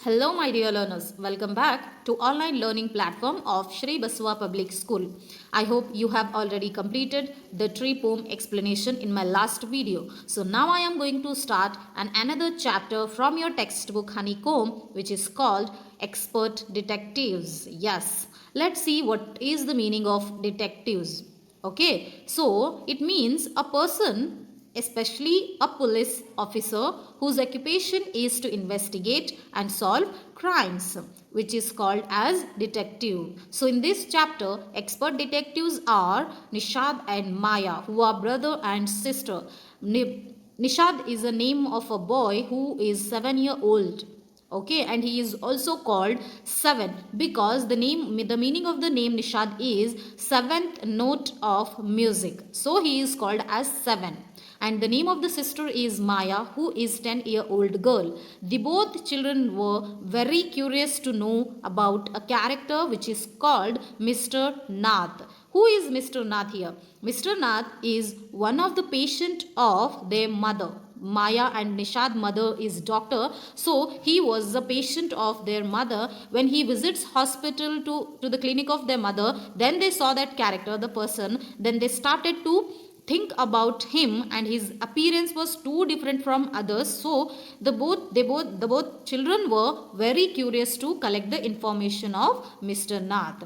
Hello, my dear learners. Welcome back to online learning platform of Shri Baswa Public School. I hope you have already completed the tree poem explanation in my last video. So now I am going to start another chapter from your textbook Honeycomb, which is called Expert Detectives. Yes, let's see what is the meaning of detectives. Okay, so it means a person, especially a police officer whose occupation is to investigate and solve crimes, which is called as detective. So in this chapter, expert detectives are Nishad and Maya, who are brother and sister. Nishad is a name of a boy who is 7 years old. Okay, and he is also called seven because the meaning of the name Nishad is seventh note of music, so he is called as seven. And the name of the sister is Maya, who is 10-year-old girl. The both children were very curious to know about a character which is called Mr. Nath. Who is Mr. Nath here? Mr. Nath is one of the patient of their mother. Maya and Nishad mother is doctor, so he was a patient of their mother. When he visits hospital to the clinic of their mother, then they saw that character, the person, then they started to think about him, and his appearance was too different from others, so the both children were very curious to collect the information of Mr. Nath.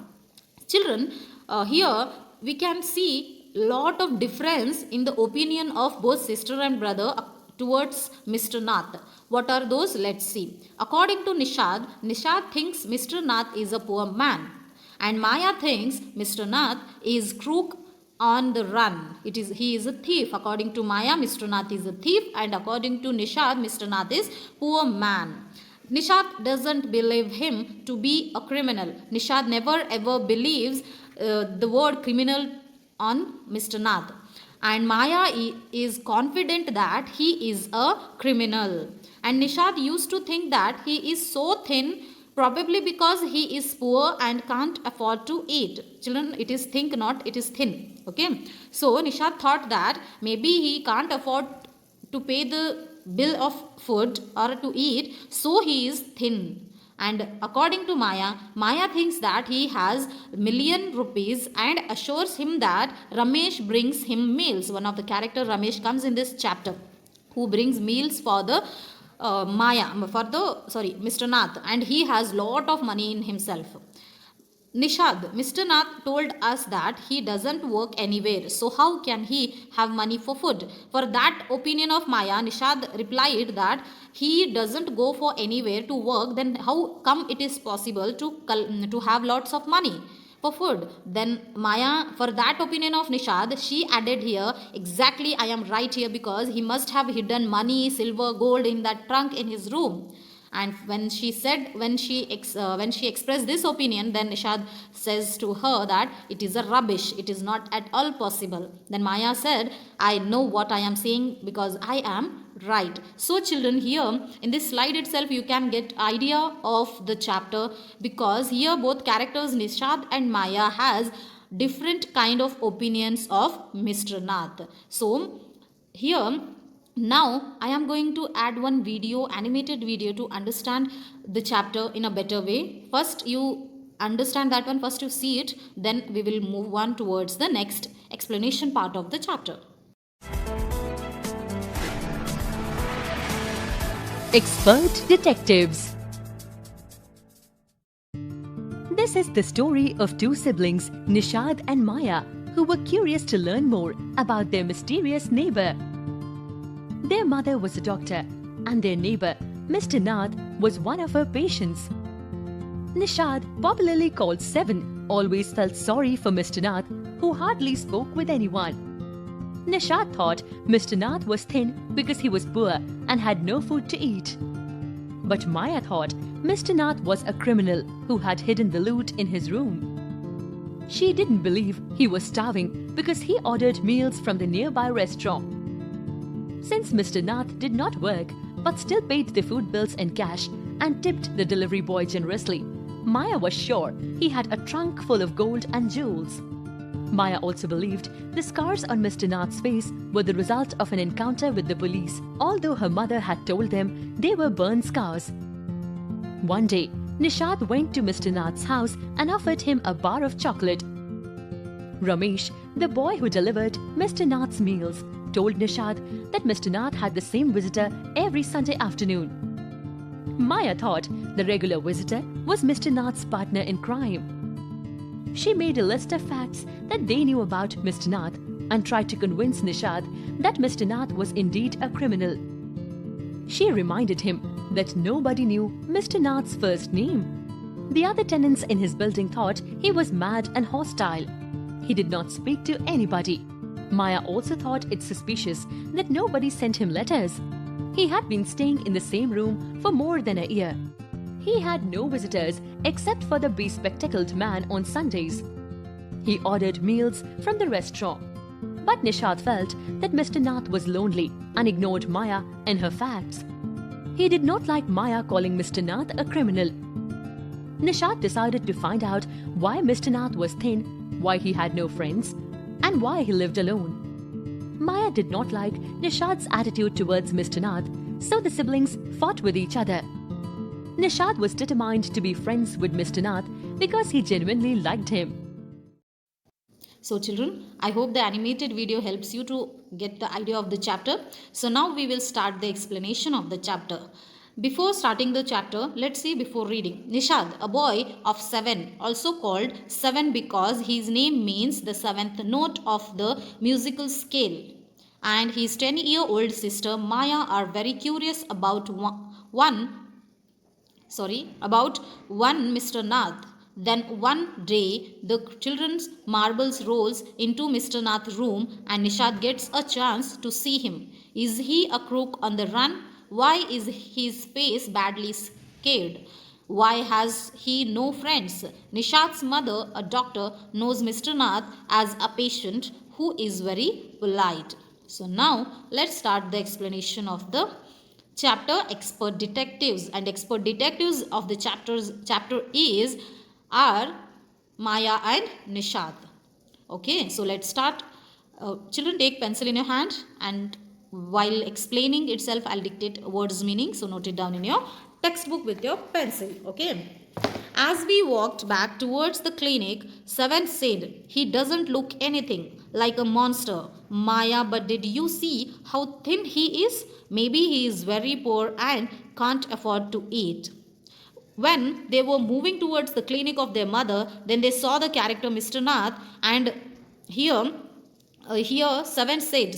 Children, here we can see lot of difference in the opinion of both sister and brother towards Mr. Nath. What are those? Let's see. According to Nishad thinks Mr. Nath is a poor man, and Maya thinks Mr. Nath is crook on the run. He is a thief. According to Maya, Mr. Nath is a thief, and according to Nishad, Mr. Nath is poor man. Nishad doesn't believe him to be a criminal. Nishad never ever believes the word criminal on Mr. Nath. And Maya is confident that he is a criminal. And Nishad used to think that he is so thin, probably because he is poor and can't afford to eat. Children, it is think, not it is thin. Okay. So Nishad thought that maybe he can't afford to pay the bill of food or to eat, so he is thin. And according to Maya thinks that he has ₹1,000,000 and assures him that Ramesh brings him meals. One of the character Ramesh comes in this chapter, who brings meals for the Mr. Nath, and he has lot of money in himself. Nishad, Mr. Nath told us that he doesn't work anywhere, so how can he have money for food? For that opinion of Maya, Nishad replied that he doesn't go for anywhere to work, then how come it is possible to have lots of money for food? Then Maya, for that opinion of Nishad, she added here, exactly, I am right here, because he must have hidden money, silver, gold in that trunk in his room. And when she expressed this opinion, then Nishad says to her that it is a rubbish, it is not at all possible. Then Maya said, I know what I am saying because I am right. So children, here in this slide itself you can get idea of the chapter, because here both characters Nishad and Maya has different kind of opinions of Mr. Nath. So here, now I am going to add one animated video, to understand the chapter in a better way. First you understand that one, first you see it, then we will move on towards the next explanation part of the chapter. Expert Detectives. This is the story of two siblings, Nishad and Maya, who were curious to learn more about their mysterious neighbor. Their mother was a doctor, and their neighbor, Mr. Nath, was one of her patients. Nishad, popularly called Seven, always felt sorry for Mr. Nath, who hardly spoke with anyone. Nishad thought Mr. Nath was thin because he was poor and had no food to eat. But Maya thought Mr. Nath was a criminal who had hidden the loot in his room. She didn't believe he was starving because he ordered meals from the nearby restaurant. Since Mr. Nath did not work but still paid the food bills in cash and tipped the delivery boy generously, Maya was sure he had a trunk full of gold and jewels. Maya also believed the scars on Mr. Nath's face were the result of an encounter with the police, although her mother had told them they were burn scars. One day, Nishad went to Mr. Nath's house and offered him a bar of chocolate. Ramesh, the boy who delivered Mr. Nath's meals, told Nishad that Mr. Nath had the same visitor every Sunday afternoon. Maya thought the regular visitor was Mr. Nath's partner in crime. She made a list of facts that they knew about Mr. Nath and tried to convince Nishad that Mr. Nath was indeed a criminal. She reminded him that nobody knew Mr. Nath's first name. The other tenants in his building thought he was mad and hostile. He did not speak to anybody. Maya also thought it suspicious that nobody sent him letters. He had been staying in the same room for more than a year. He had no visitors except for the bespectacled man on Sundays. He ordered meals from the restaurant. But Nishad felt that Mr. Nath was lonely and ignored Maya and her facts. He did not like Maya calling Mr. Nath a criminal. Nishad decided to find out why Mr. Nath was thin, why he had no friends, and why he lived alone. Maya did not like Nishad's attitude towards Mr. Nath, so the siblings fought with each other. Nishad was determined to be friends with Mr. Nath because he genuinely liked him. So children, I hope the animated video helps you to get the idea of the chapter. So now we will start the explanation of the chapter. Before starting the chapter, let's see before reading. Nishad, a boy of 7, also called 7 because his name means the 7th note of the musical scale, and his 10-year-old sister Maya are very curious about one Mr. Nath. Then one day, the children's marbles rolls into Mr. Nath's room and Nishad gets a chance to see him. Is he a crook on the run? Why is his face badly scared? Why has he no friends? Nishad's mother, a doctor, knows Mr. Nath as a patient who is very polite. So now, let's start the explanation of the chapter Expert Detectives. And expert detectives of the chapter are Maya and Nishad. Okay, so let's start. Children, take pencil in your hand, and while explaining itself, I'll dictate words meaning. So note it down in your textbook with your pencil. Okay. As we walked back towards the clinic, 7 said, "He doesn't look anything like a monster." Maya, but did you see how thin he is? Maybe he is very poor and can't afford to eat. When they were moving towards the clinic of their mother, then they saw the character Mr. Nath, and here 7 said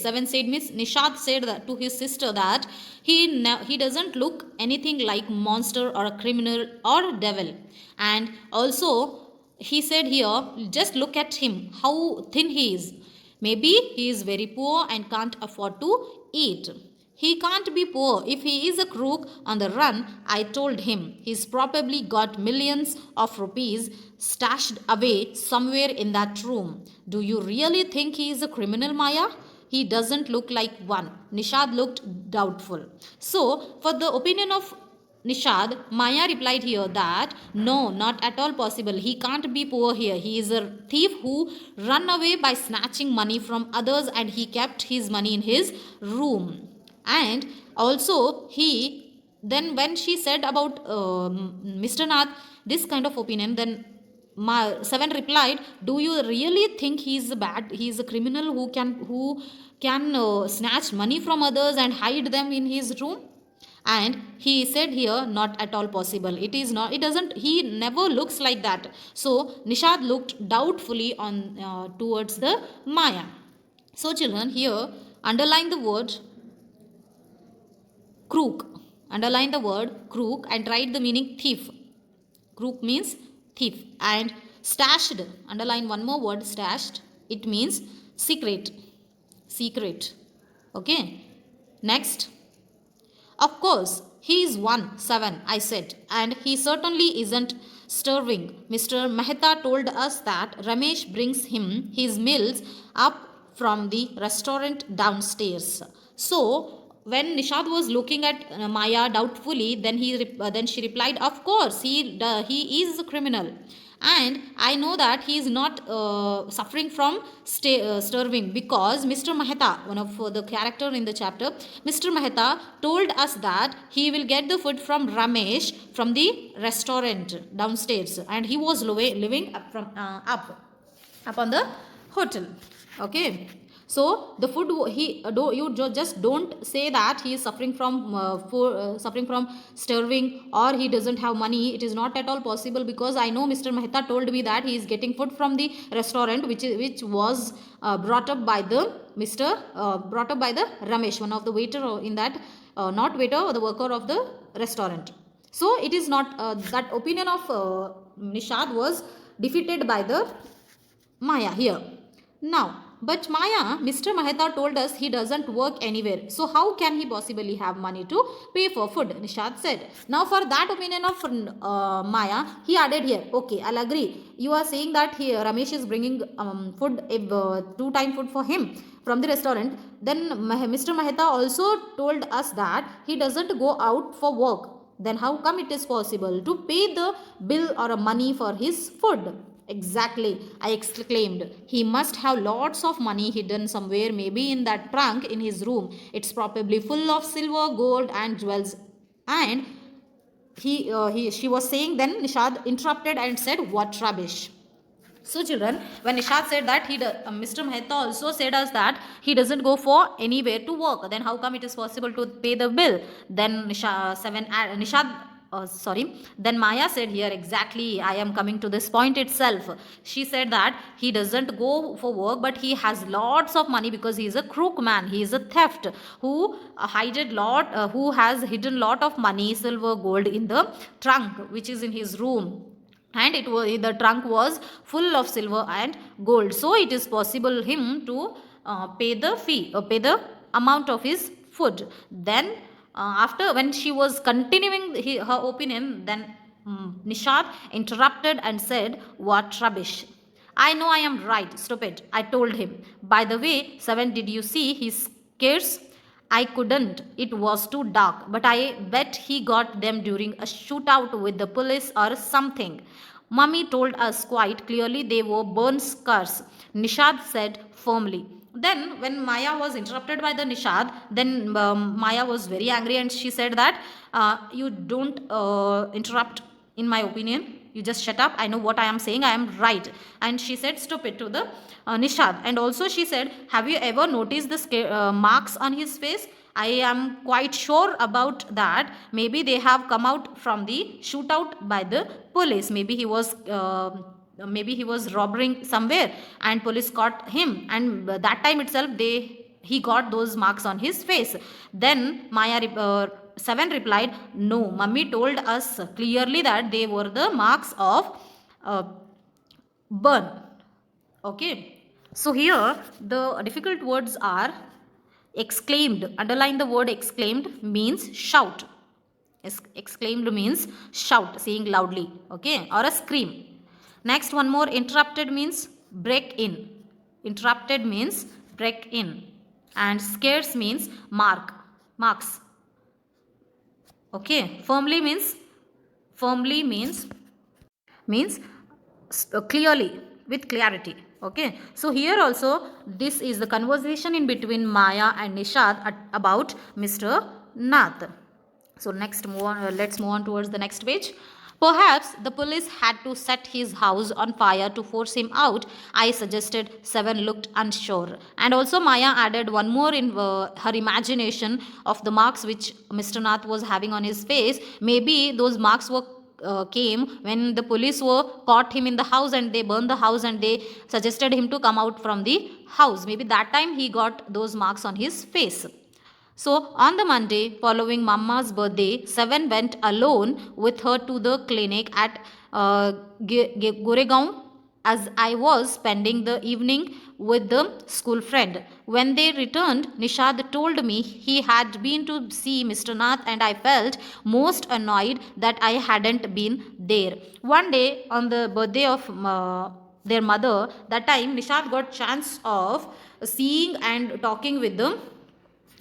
means Nishad said that to his sister that he doesn't look anything like monster or a criminal or devil. And also he said here, just look at him, how thin he is. Maybe he is very poor and can't afford to eat. He can't be poor if he is a crook on the run, I told him. He's probably got millions of rupees stashed away somewhere in that room. Do you really think he is a criminal, Maya? He doesn't look like one. Nishad looked doubtful. So, for the opinion of Nishad, Maya replied here that no, not at all possible. He can't be poor here. He is a thief who ran away by snatching money from others, and he kept his money in his room. And also then when she said about Mr. Nath this kind of opinion, then 7 replied, do you really think he is a criminal who can snatch money from others and hide them in his room? And he said here, not at all possible. It is not. It doesn't. He never looks like that. So Nishad looked doubtfully on towards the Maya. So children, here underline the word crook. Underline the word crook and write the meaning thief. Crook means thief. And stashed. Underline one more word, stashed. It means secret. Secret. Okay. Next. Of course, he is 7, I said, and he certainly isn't starving. Mr. Mehta told us that Ramesh brings him his meals up from the restaurant downstairs. So, when Nishad was looking at Maya doubtfully, then she replied, of course, he is a criminal. And I know that he is not suffering from starving, because Mr. Mehta, one of the character in the chapter, Mr. Mehta told us that he will get the food from Ramesh from the restaurant downstairs, and he was living up on the hotel. Okay, so the food he just don't say that he is suffering from starving, or he doesn't have money. It is not at all possible, because I know Mr. Mehta told me that he is getting food from the restaurant which was brought up by the Ramesh, one of the waiter in that not waiter, or the worker of the restaurant. So it is not that opinion of Nishad was defeated by the Maya here. Now, but Maya, Mr. Mehta told us he doesn't work anywhere. So how can he possibly have money to pay for food? Nishad said. Now for that opinion of Maya, he added here, okay, I'll agree. You are saying that Ramesh is bringing food, 2-time food for him from the restaurant. Then Mr. Mehta also told us that he doesn't go out for work. Then how come it is possible to pay the bill or money for his food? Exactly, I exclaimed. He must have lots of money hidden somewhere, maybe in that trunk in his room. It's probably full of silver, gold, and jewels. And she was saying, then Nishad interrupted and said, what rubbish. So children, when Nishad said that Mr. Mehta also said us that he doesn't go for anywhere to work, then how come it is possible to pay the bill? Then then Maya said here, exactly, I am coming to this point itself. She said that he doesn't go for work, but he has lots of money because he is a crook man. He is a theft who who has hidden lot of money, silver, gold in the trunk which is in his room. And the trunk was full of silver and gold. So it is possible him to pay the fee or pay the amount of his food. Then after when she was continuing her opinion, then Nishad interrupted and said, what rubbish. I know I am right, stupid, I told him. By the way, 7, did you see his scarce? I couldn't. It was too dark. But I bet he got them during a shootout with the police or something. Mummy told us quite clearly they were burn scars, Nishad said firmly. Then when Maya was interrupted by the Nishad, then Maya was very angry and she said that you don't interrupt in my opinion. You just shut up. I know what I am saying. I am right. And she said stupid to the Nishad. And also she said, have you ever noticed the marks on his face? I am quite sure about that. Maybe they have come out from the shootout by the police. Maybe he was robbing somewhere and police caught him, and that time itself he got those marks on his face. Then Maya 7 replied, no, mummy told us clearly that they were the marks of burn. Okay, so here the difficult words are exclaimed. Underline the word exclaimed, means shout. Exclaimed means shout, saying loudly, okay, or a scream. Next, one more, interrupted means break in. Interrupted means break in. And scarce means marks. Okay, firmly means clearly, with clarity. Okay, so here also this is the conversation in between Maya and Nishad about Mr. Nath. So next let's move on towards the next page. Perhaps the police had to set his house on fire to force him out, I suggested. 7 looked unsure. And also Maya added one more in her imagination of the marks which Mr. Nath was having on his face. Maybe those marks were came when the police were caught him in the house and they burned the house and they suggested him to come out from the house. Maybe that time he got those marks on his face. So on the Monday following Mamma's birthday, 7 went alone with her to the clinic at Goregaon, as I was spending the evening with the school friend. When they returned, Nishad told me he had been to see Mr. Nath and I felt most annoyed that I hadn't been there. One day on the birthday of their mother, that time Nishad got chance of seeing and talking with them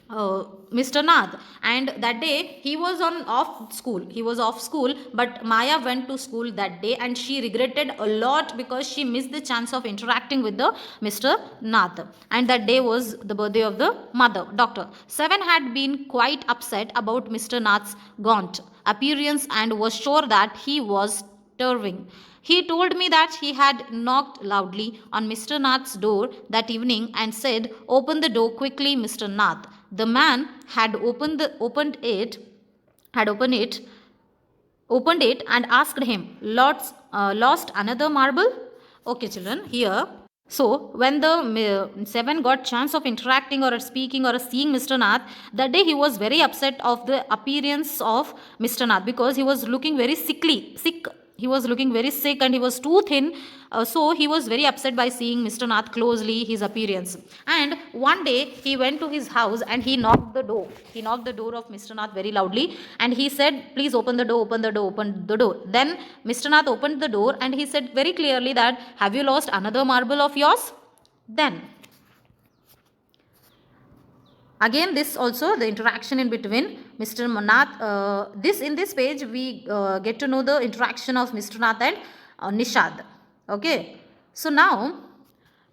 Mr. Nath, and that day he was on off school. He was off school, but Maya went to school that day, and she regretted a lot because she missed the chance of interacting with the Mr. Nath. And that day was the birthday of the mother, Doctor. Seven had been quite upset about Mr. Nath's gaunt appearance and was sure that he was starving. He told me that he had knocked loudly on Mr. Nath's door that evening and said, "Open the door quickly, Mr. Nath." The man had opened it, and asked him, "Lost another marble?" Okay, children, here. So, when the seven got chance of interacting or speaking or seeing Mr. Nath, that day he was very upset of the appearance of Mr. Nath because he was looking very sick. He was looking very sick and he was too thin. So he was very upset by seeing Mr. Nath closely, his appearance. And one day he went to his house and he knocked the door. He knocked the door of Mr. Nath very loudly and he said, "Please open the door, open the door, open the door." Then Mr. Nath opened the door and he said very clearly that, "Have you lost another marble of yours?" Then again, this also the interaction in between Mr. Nath. In this page we get to know the interaction of Mr. Nath and Nishad. Okay, so now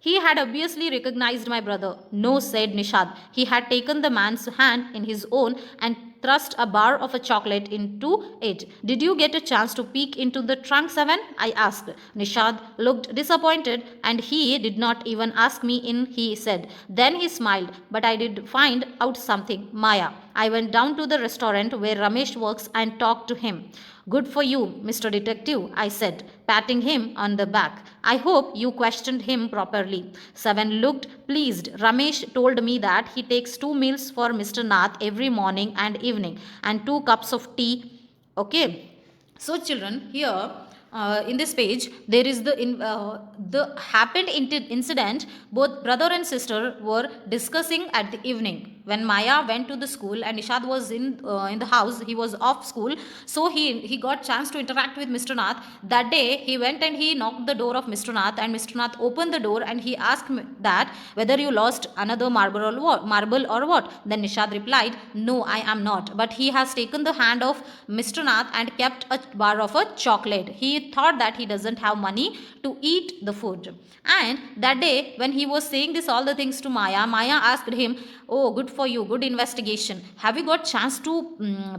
he had obviously recognized my brother. "No," said Nishad. He had taken the man's hand in his own and thrust a bar of a chocolate into it. "Did you get a chance to peek into the trunk, Seven?" I asked. Nishad looked disappointed and he did not even ask me in, he said. Then he smiled. "But I did find out something, Maya. I went down to the restaurant where Ramesh works and talked to him." "Good for you, Mr. Detective," I said, patting him on the back. "I hope you questioned him properly." Seven looked pleased. "Ramesh told me that he takes 2 meals for Mr. Nath every morning and evening and 2 cups of tea." Okay. So children, here in this page there is the happened incident. Both brother and sister were discussing at the evening when Maya went to the school and Nishad was in the house. He was off school, so he got chance to interact with Mr. Nath. That day he went and he knocked the door of Mr. Nath, and Mr. Nath opened the door and he asked that whether you lost another marble or what. Then Nishad replied, "No, I am not, but he has taken the hand of Mr. Nath and kept a bar of a chocolate. He thought that he doesn't have money to eat the food." And that day when he was saying this all the things to Maya asked him, "Oh, good for you, good investigation. Have you got chance to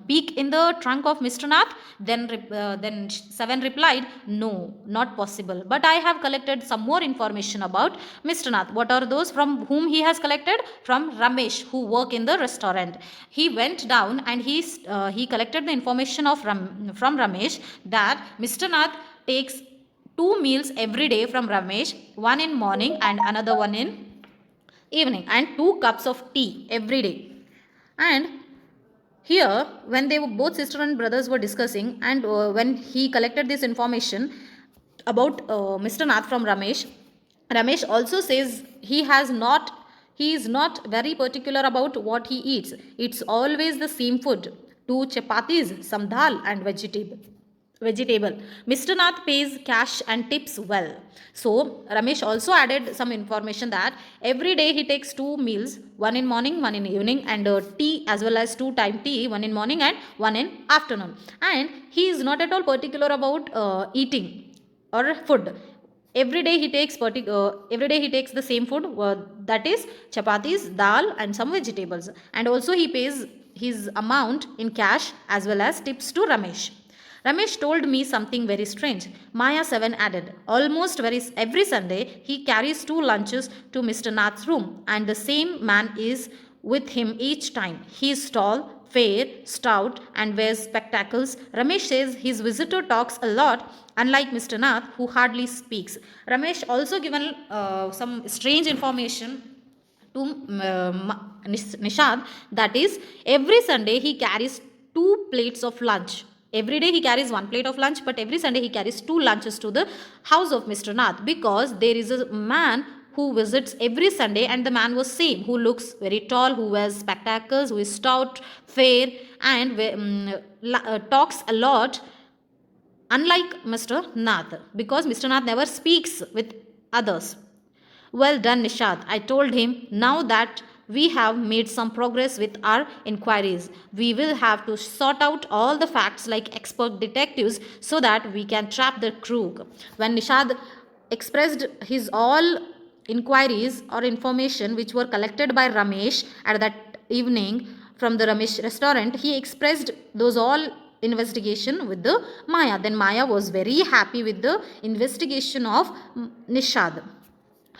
peek in the trunk of Mr. Nath?" Then Seven replied, "No, not possible. But I have collected some more information about Mr. Nath." "What are those?" "From whom he has collected?" "From Ramesh, who work in the restaurant. He went down and he collected the information from Ramesh that Mr. Nath takes 2 meals every day from Ramesh, one in morning and another one in evening, and 2 cups of tea every day." And here, when they were both sister and brothers were discussing, and when he collected this information about Mr. Nath from Ramesh, Ramesh also says he is not very particular about what he eats. It's always the same food: 2 chapatis, some dal, and vegetable. Mr. Nath pays cash and tips well. So Ramesh also added some information that every day he takes 2 meals, one in morning, one in evening, and tea as well as 2 time tea, one in morning and one in afternoon. And he is not at all particular about eating or food. Every day he takes the same food, that is chapatis, dal, and some vegetables. And also he pays his amount in cash as well as tips to Ramesh. Ramesh told me something very strange, Maya Seven added. Almost every Sunday, he carries 2 lunches to Mr. Nath's room, and the same man is with him each time. He is tall, fair, stout, and wears spectacles. Ramesh says his visitor talks a lot, unlike Mr. Nath, who hardly speaks. Ramesh also given some strange information to Nishad, that is, every Sunday he carries 2 plates of lunch. Every day he carries 1 plate of lunch, but every Sunday he carries 2 lunches to the house of Mr. Nath, because there is a man who visits every Sunday, and the man was same, who looks very tall, who wears spectacles, who is stout, fair, and talks a lot, unlike Mr. Nath, because Mr. Nath never speaks with others. Well done, Nishad, I told him. Now that we have made some progress with our inquiries. We will have to sort out all the facts like expert detectives so that we can trap the crook. When Nishad expressed his all inquiries or information which were collected by Ramesh at that evening from the Ramesh restaurant, he expressed those all investigation with the Maya. Then Maya was very happy with the investigation of Nishad.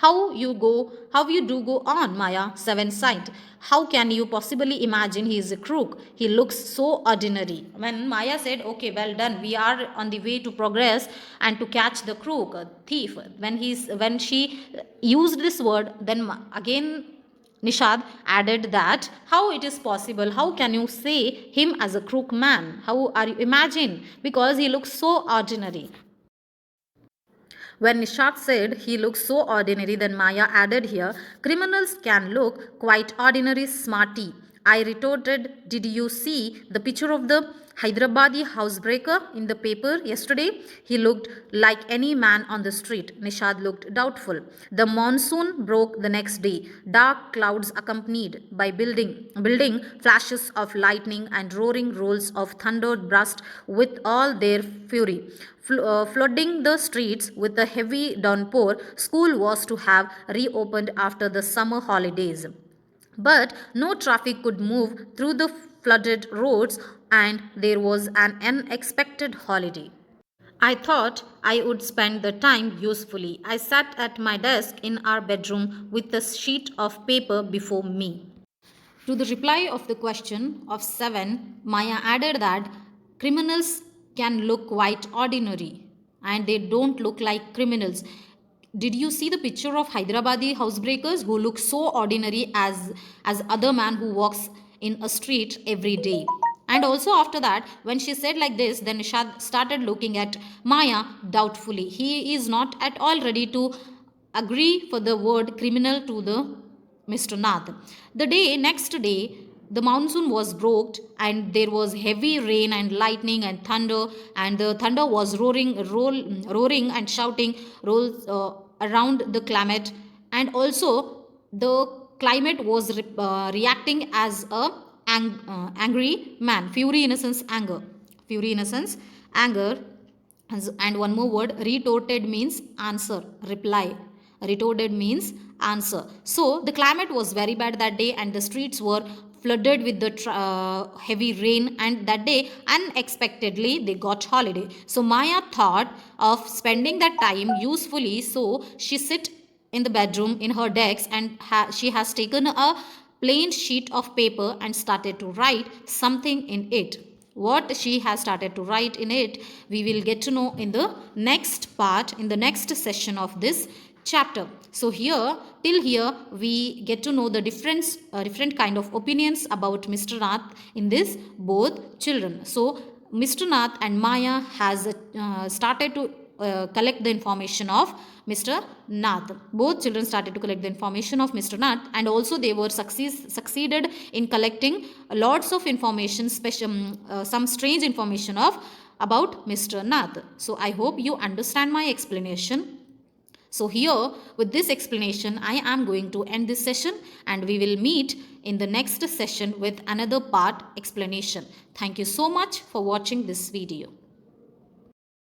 How you do go on, Maya? Seven sighed. How can you possibly imagine he is a crook? He looks so ordinary. When Maya said, okay, well done, we are on the way to progress and to catch the crook, thief. When she used this word, then again Nishad added that how it is possible, how can you say him as a crook man? How are you imagine? Because he looks so ordinary. When Nishad said he looks so ordinary, then Maya added here, criminals can look quite ordinary smarty. I retorted, did you see the picture of the Hyderabadi housebreaker in the paper yesterday? He looked like any man on the street. Nishad looked doubtful. The monsoon broke the next day. Dark clouds accompanied by building flashes of lightning and roaring rolls of thunder burst with all their fury. Flooding the streets with a heavy downpour, school was to have reopened after the summer holidays. But no traffic could move through the flooded roads, and there was an unexpected holiday. I thought I would spend the time usefully. I sat at my desk in our bedroom with a sheet of paper before me. To the reply of the question of 7, Maya added that criminals can look quite ordinary and they don't look like criminals. Did you see the picture of Hyderabadi housebreakers who look so ordinary as other man who walks in a street every day? And also after that, when she said like this, then Nishad started looking at Maya doubtfully. He is not at all ready to agree for the word criminal to the Mr. Nath. Next day, the monsoon was broke and there was heavy rain and lightning and thunder, and the thunder was roaring and shouting rolls around the climate, and also the climate was reacting as a angry man. Fury in a sense anger. Fury in a sense anger. And one more word, retorted means answer, reply. Retorted means answer. So the climate was very bad that day, and the streets were flooded with the heavy rain, and that day unexpectedly they got holiday. So Maya thought of spending that time usefully, so she sit in the bedroom in her desk, and she has taken a plain sheet of paper and started to write something in it. What she has started to write in it, we will get to know in the next part, in the next session of this chapter. So till here we get to know the different kind of opinions about Mr. Nath in this both children. So Mr. Nath and Maya has started to collect the information of Mr. Nath. Both children started to collect the information of Mr. Nath, and also they were succeeded in collecting lots of information, some strange information about Mr. Nath. So I hope you understand my explanation. So here with this explanation, I am going to end this session, and we will meet in the next session with another part explanation. Thank you so much for watching this video.